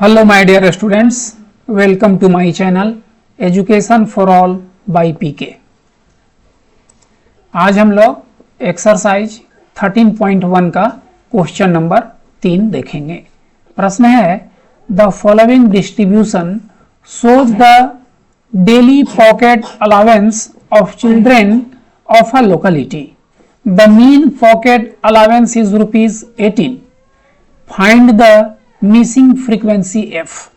Hello my dear students, welcome to my channel education for all by PK. आज हम लोग exercise 13.1 का question number 3 देखेंगे। प्रश्न है the following distribution shows the daily pocket allowance of children of a locality. The mean pocket allowance is ₹18। Find the missing frequency F.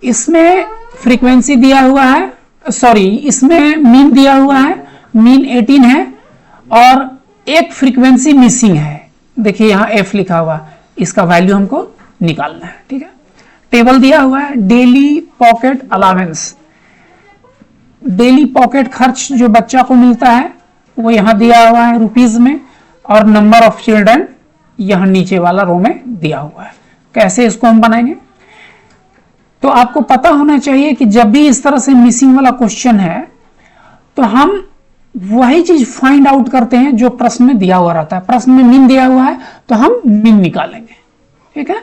इसमें frequency दिया हुआ है, इसमें मीन दिया हुआ है, मीन 18 है और एक फ्रीक्वेंसी मिसिंग है। देखिए यहां एफ लिखा हुआ, इसका वैल्यू हमको निकालना है। ठीक है, टेबल दिया हुआ है daily pocket allowance. Daily pocket खर्च जो बच्चा को मिलता है वो यहां दिया हुआ है रुपीज में, और नंबर ऑफ चिल्ड्रन यहां नीचे वाला रो में दिया हुआ है। कैसे इसको हम बनाएंगे, तो आपको पता होना चाहिए कि जब भी इस तरह से मिसिंग वाला क्वेश्चन है तो हम वही चीज फाइंड आउट करते हैं जो प्रश्न में दिया हुआ रहता है। प्रश्न में मीन दिया हुआ है तो हम मीन निकालेंगे। ठीक है,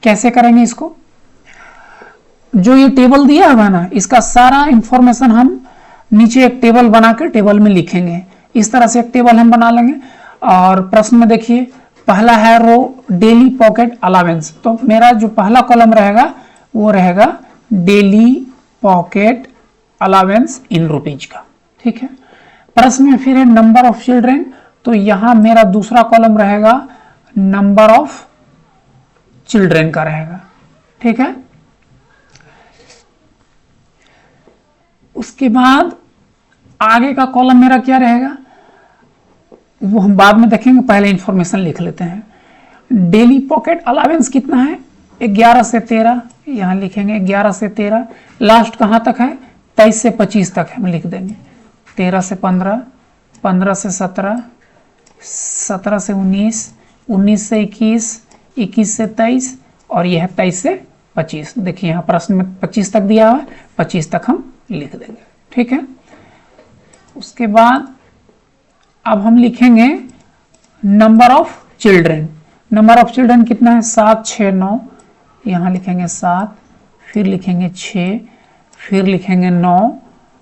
कैसे करेंगे इसको, जो ये टेबल दिया हुआ है ना, इसका सारा इंफॉर्मेशन हम नीचे एक टेबल बना के टेबल में लिखेंगे। इस तरह से एक टेबल हम बना लेंगे। और प्रश्न में देखिए पहला है रो डेली पॉकेट अलावेंस, तो मेरा जो पहला कॉलम रहेगा वो रहेगा daily pocket allowance in rupees का। ठीक है, प्रश्न में फिर है नंबर ऑफ चिल्ड्रन, तो यहां मेरा दूसरा कॉलम रहेगा नंबर ऑफ चिल्ड्रन का रहेगा। ठीक है, उसके बाद आगे का कॉलम मेरा क्या रहेगा वो हम बाद में देखेंगे, पहले इंफॉर्मेशन लिख लेते हैं। डेली पॉकेट अलावेंस कितना है, 11 से 13, यहां लिखेंगे 11 से 13। लास्ट कहां तक है, 23 से 25 तक हम लिख देंगे। 13 से 15, 15 से 17, 17 से 19, 19 से 21, 21 से 23 और यह है 23 से 25। देखिए यहाँ प्रश्न में 25 तक दिया हुआ है, 25 तक हम लिख देंगे। ठीक है, उसके बाद अब हम लिखेंगे number of children. Number of children कितना है, 7, 6, 9। यहां लिखेंगे 7, फिर लिखेंगे 6, फिर लिखेंगे 9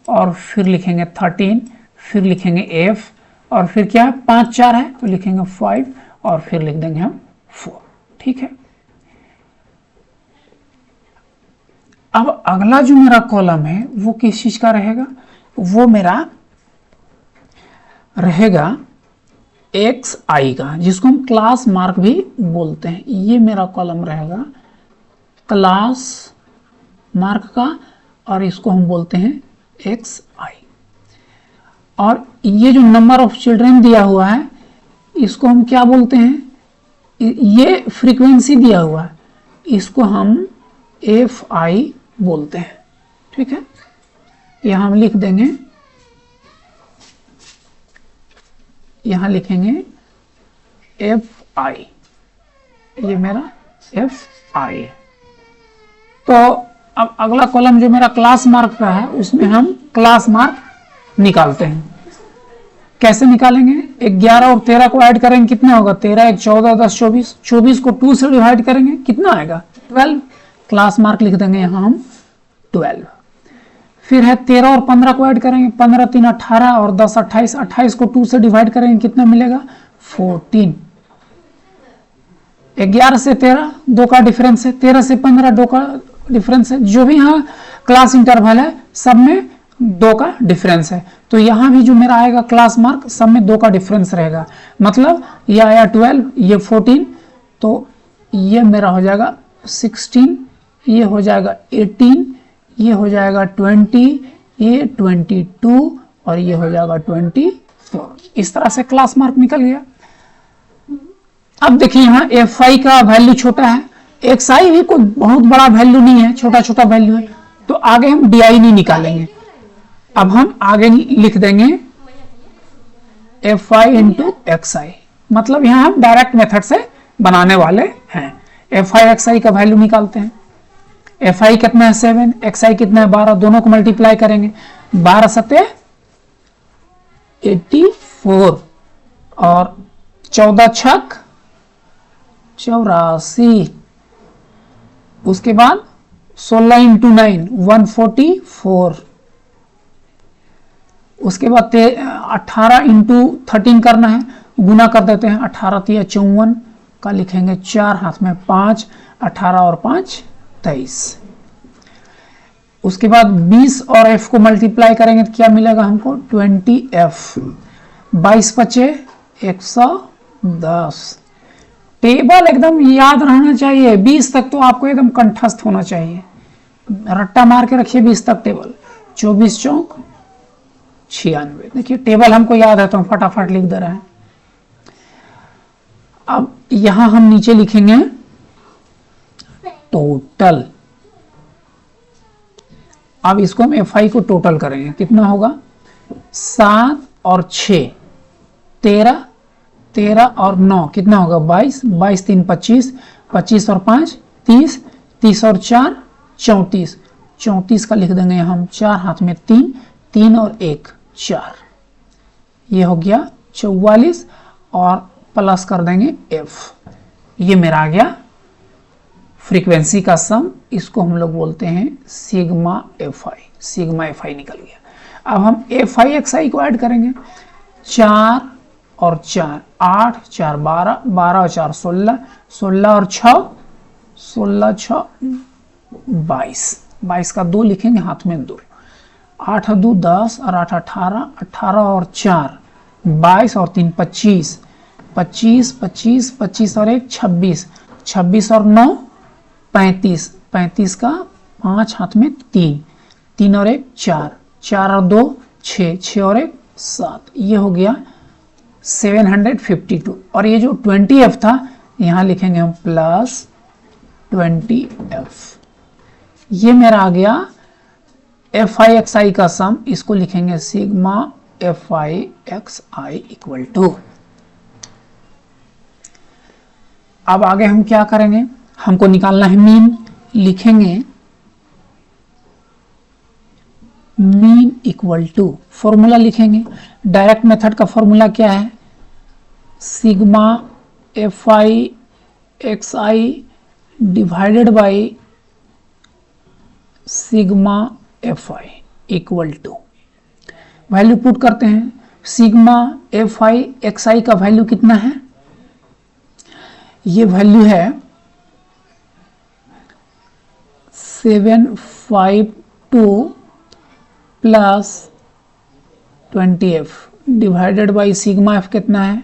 और फिर लिखेंगे 13, फिर लिखेंगे एफ और फिर क्या है 5, 4 है तो लिखेंगे 5 और फिर लिख देंगे हम 4। ठीक है, अब अगला जो मेरा कॉलम है वो किस चीज का रहेगा, वो मेरा रहेगा एक्स आई का, जिसको हम क्लास मार्क भी बोलते हैं। ये मेरा कॉलम रहेगा क्लास मार्क का और इसको हम बोलते हैं एक्स आई। और ये जो नंबर ऑफ चिल्ड्रन दिया हुआ है इसको हम क्या बोलते हैं, ये फ्रीक्वेंसी दिया हुआ है, इसको हम एफ आई बोलते हैं। ठीक है, यहां हम लिख देंगे, यहां लिखेंगे एफ आई, ये मेरा एफ आई है। तो अब अगला कॉलम जो मेरा क्लास मार्क का है उसमें हम क्लास मार्क निकालते हैं। कैसे निकालेंगे, 11 और 13 को ऐड करेंगे कितना होगा, 13, 1, 14, 10, 24। 24 को 2 से डिवाइड करेंगे कितना आएगा, 12। क्लास मार्क लिख देंगे यहां हम 12। फिर है 13 और 15 को ऐड करेंगे, 15, 3, 18 और 10, 28। 28 को 2 से डिवाइड करेंगे कितना मिलेगा, 14। 11 से 13 2 का डिफरेंस है, 13 से 15 2 का डिफरेंस है। जो भी यहाँ क्लास इंटरवल है सब में 2 का डिफरेंस है, तो यहाँ भी जो मेरा आएगा क्लास मार्क सब में 2 का डिफरेंस रहेगा। मतलब ये आया 12, ये 14, तो ये मेरा हो जाएगा 16, ये हो जाएगा 18, ये हो जाएगा 20, ये 22 और ये हो जाएगा 24। इस तरह से क्लास मार्क निकल गया। अब देखिए यहाँ एफ आई का वैल्यू छोटा है, एक्स आई भी कोई बहुत बड़ा वैल्यू नहीं है, छोटा छोटा वैल्यू है, तो आगे हम डी आई नहीं निकालेंगे। अब हम आगे लिख देंगे एफ आई इंटू एक्स आई, मतलब यहाँ हम डायरेक्ट मेथड से बनाने वाले हैं। एफ आई एक्स आई का वैल्यू निकालते हैं। एफ आई कितना है 7, एक्स आई कितना है 12, दोनों को मल्टीप्लाई करेंगे। 12 सत्ते 84 और 14 छक 84 उसके बाद 16 इंटू 9 144, उसके बाद 18 इंटू 13 करना है, गुना कर देते हैं, 18 तिया 54 का लिखेंगे 4, हाथ में 5, 18 और 5 23। उसके बाद 20 और f को मल्टीप्लाई करेंगे तो क्या मिलेगा हमको 20f, 22 बचे 110। टेबल एकदम याद रहना चाहिए, 20 तक तो आपको एकदम कंठस्थ होना चाहिए, रट्टा मार के रखिए 20 तक टेबल। 24 चौक 96, देखिए टेबल हमको याद है तो हम फटाफट लिख दे रहे हैं। अब यहां हम नीचे लिखेंगे टोटल। अब इसको हम FI को टोटल करेंगे, कितना होगा 7 और 6 13, 13 और 9 कितना होगा 22, 22 3 25, 25 और 5 30, 30 और 4 34, 34 का लिख देंगे हम 4, हाथ में 3, 3 और 1 4, ये हो गया 44 और प्लस कर देंगे f, ये मेरा आ गया फ्रीक्वेंसी का सम, इसको हम लोग बोलते हैं सिग्मा FI। सिग्मा FI निकल गया। अब हम FI XI को ऐड करेंगे, 4 और 4 8, 4 12, 12 और 4 16, 16 और 6 16 6 22, 22 का 2 लिखेंगे, हाथ में 2, 8 और 2 10 और 8 18, 18 और 4 22 और 3 25, 25 25 25 और 1 26, 26 और 9 35, 35 का 5, हाथ में 3, 3 और 1 4, 4 और 2 6, 6 और 1 7, ये हो गया 752। और ये जो 20f था यहां लिखेंगे हम प्लस 20f, ये मेरा आ गया FI XI का सम, इसको लिखेंगे sigma FI XI equal to. अब आगे हम क्या करेंगे, हमको निकालना है मीन, लिखेंगे मीन इक्वल टू, फॉर्मूला लिखेंगे, डायरेक्ट मेथड का फॉर्मूला क्या है, sigma FI XI divided by sigma FI equal to, value put करते हैं, सिग्मा FI XI का वैल्यू कितना है, ये वैल्यू है 752 plus 20f divided by sigma f कितना है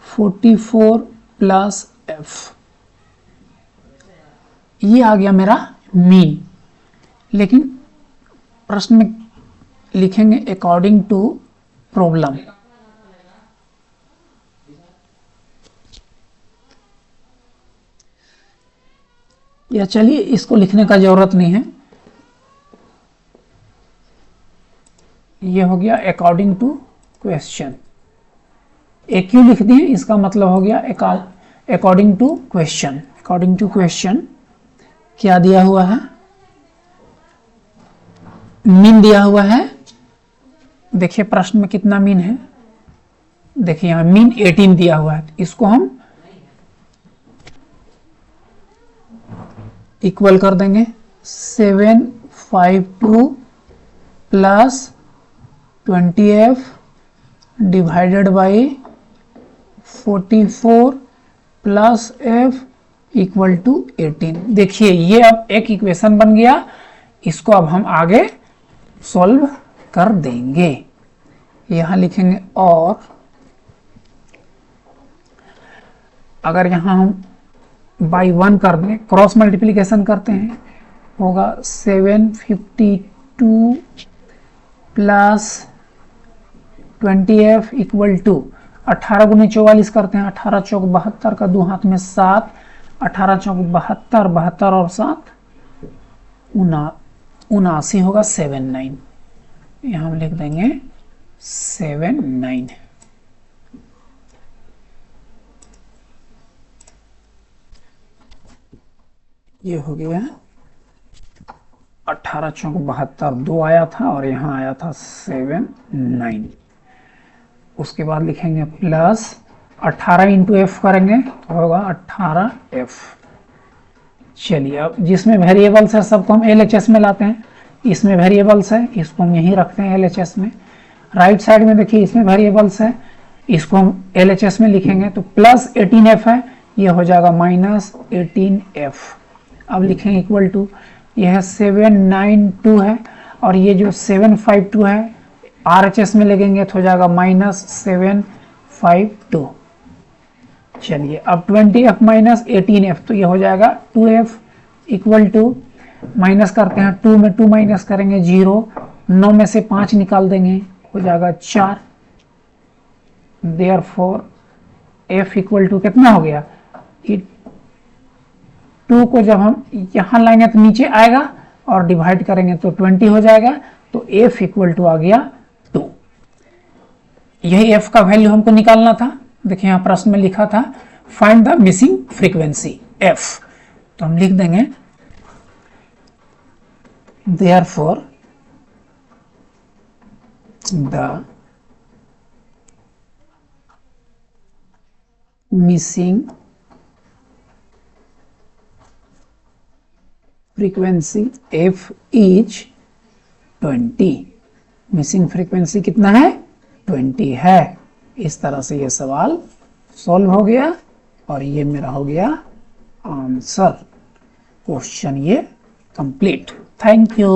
44 प्लस f, ये आ गया मेरा मीन। लेकिन प्रश्न में लिखेंगे अकॉर्डिंग टू प्रॉब्लम, या चलिए इसको लिखने का जरूरत नहीं है, ये हो गया अकॉर्डिंग टू क्वेश्चन, एक क्यों लिख दिए, इसका मतलब हो गया according to question. According to question क्या दिया हुआ है, मीन दिया हुआ है, देखिए प्रश्न में कितना मीन है, देखिए यहां मीन 18 दिया हुआ है, इसको हम इक्वल कर देंगे 752 plus 20f divided by 44 plus f equal to 18। देखिए ये अब एक इक्वेशन बन गया, इसको अब हम आगे सॉल्व कर देंगे। यहां लिखेंगे और अगर यहां हम बाई 1 कर दें, क्रॉस मल्टीप्लीकेशन करते हैं, होगा 752 प्लस 20f इक्वल टू 18 गुने 44 करते हैं, 18 चौक 72 का 2 हाथ में 7, 18 चौक 72, 72 और 7 79 होगा 79, यहां हम लिख देंगे 79। ये हो गया 18 चौक 72 2 आया था और यहाँ आया था 79। उसके बाद लिखेंगे प्लस 18 इंटू एफ करेंगे तो होगा 18f चलिए अब जिसमें वेरिएबल्स है सबको हम LHS में लाते हैं। इसमें वेरिएबल्स है, इसको हम यहीं रखते हैं LHS में। राइट साइड में देखिए इसमें वेरिएबल्स है, इसको हम LHS में लिखेंगे तो प्लस 18f है, ये हो जाएगा माइनस 18f। अब लिखेंगे इक्वल टू, यह है 792 है और ये जो 752 है RHS में लगेंगे तो हो जाएगा माइनस 752। चलिए अब 20f माइनस 18f तो ये हो जाएगा 2f इक्वल टू, माइनस करते हैं 2 में 2 माइनस करेंगे 0, 9 में से 5 निकाल देंगे हो जाएगा 4। देयरफॉर f इक्वल टू कितना हो गया, 2 को जब हम यहां लाएंगे तो नीचे आएगा और डिवाइड करेंगे तो 20 हो जाएगा, तो f इक्वल टू आ गया 2। यही f का वैल्यू हमको निकालना था। देखिए यहां प्रश्न में लिखा था find the missing frequency f, तो हम लिख देंगे therefore the missing frequency f is 20। Missing frequency कितना है, 20 है। इस तरह से ये सवाल सॉल्व हो गया और ये मेरा हो गया आंसर। क्वेश्चन ये कंप्लीट। Thank you.